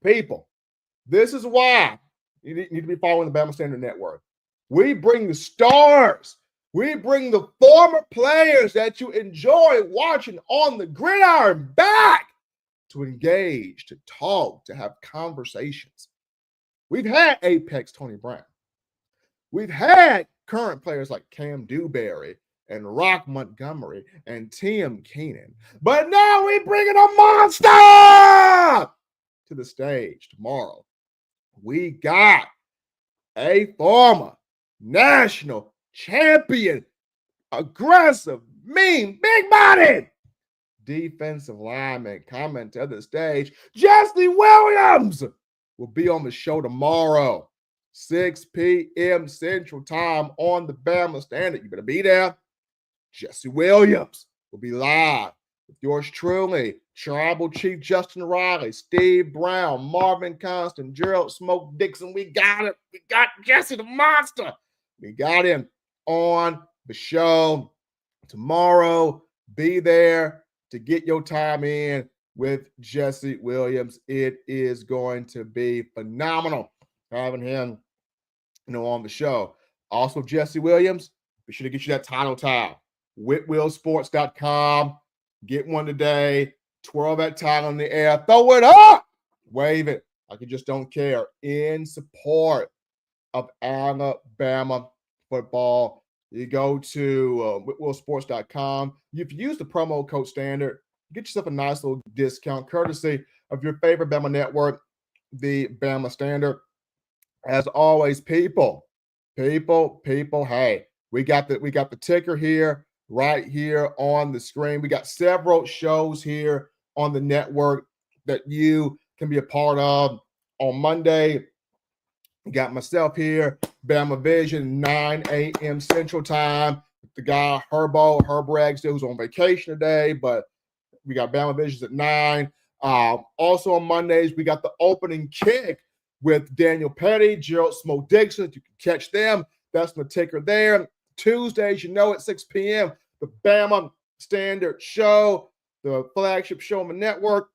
people, this is why you need to be following the Bama Standard Network. We bring the stars. We bring the former players that you enjoy watching on the gridiron back to engage, to talk, to have conversations. We've had Apex Tony Brown. We've had current players like Cam Dewberry and Rock Montgomery and Tim Keenan. But now we bring in a monster to the stage tomorrow. We got a former national champion, aggressive, mean, big-bodied defensive lineman coming to the stage. Jesse Williams will be on the show tomorrow, 6 p.m. Central Time on the Bama Standard. You better be there. Jesse Williams will be live with yours truly, Tribal Chief Justin Riley, Steve Brown, Marvin Constant, Gerald Smoke Dixon. We got it. We got Jesse the Monster. We got him on the show tomorrow. Be there to get your time in with Jesse Williams. It is going to be phenomenal having him, on the show. Also, Jesse Williams, be sure to get you that title towel. WhitWillSports.com. Get one today. Twirl that title in the air. Throw it up. Wave it like you just don't care. In support of Alabama football. You go to WhitWillSports.com. If you use the promo code Standard, get yourself a nice little discount courtesy of your favorite Bama network, the Bama Standard. As always, people, hey, we got the ticker here, right here on the screen. We got several shows here on the network that you can be a part of. On Monday, we got myself here, Bama Vision, 9 a.m. Central Time. The guy, Herb Ragsdale, who's on vacation today, but we got Bama Visions at 9. Also on Mondays, we got the opening kick with Daniel Petty, Gerald Smoke Dixon. You can catch them. That's the ticker there. Tuesdays, at 6 p.m., the Bama Standard Show, the flagship show on the network,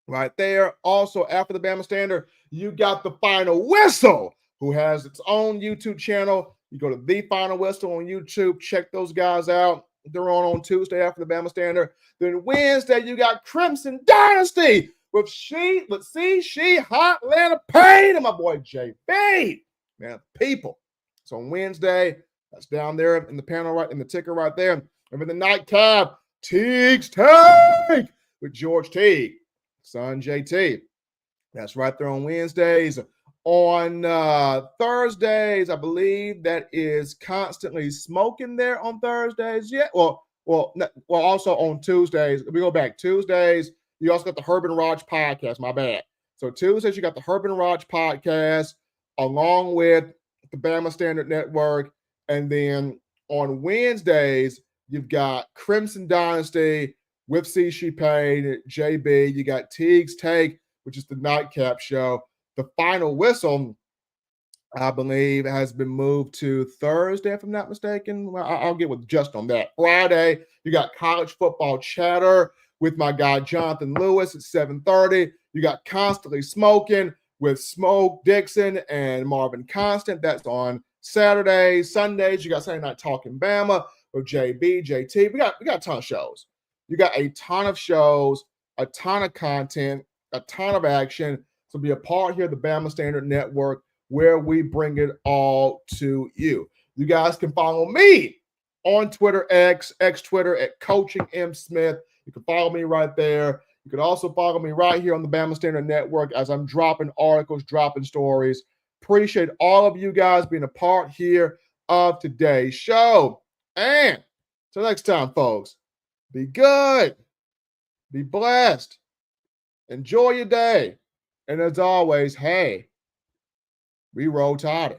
right there. Also, after the Bama Standard, you got the Final Whistle, who has its own YouTube channel. You go to the Final Whistle on YouTube. Check those guys out. They're on Tuesday after the Bama Standard. Then Wednesday, you got Crimson Dynasty with She Hot Atlanta Pain and my boy JB. Man, people. So on Wednesday, that's down there in the panel, right in the ticker right there. And for the nightcap, Teague's Take with George Teague, son JT. That's right there on Wednesdays. On Thursdays, I believe that is Constantly Smoking there on Thursdays. Yeah, also on Tuesdays. We go back Tuesdays. You also got the Herb and Raj podcast. My bad. So Tuesdays, you got the Herb and Raj podcast along with the Bama Standard Network. And then on Wednesdays, you've got Crimson Dynasty with C. Payne, JB. You got Teague's Take, which is the nightcap show. The Final Whistle, I believe, has been moved to Thursday, if I'm not mistaken. Well, I'll get with just on that. Friday, you got College Football Chatter with my guy Jonathan Lewis at 7:30. You got Constantly Smoking with Smoke Dixon and Marvin Constant. That's on Saturdays. Sundays, you got Saturday Night Talking Bama with JB, JT. We got a ton of shows. You got a ton of shows, a ton of content, a ton of action. So be a part here of the Bama Standard Network where we bring it all to you. You guys can follow me on Twitter, X Twitter at Coaching M. Smith. You can follow me right there. You can also follow me right here on the Bama Standard Network as I'm dropping articles, dropping stories. Appreciate all of you guys being a part here of today's show. And till next time, folks, be good, be blessed, enjoy your day. And as always, hey, we roll Tide.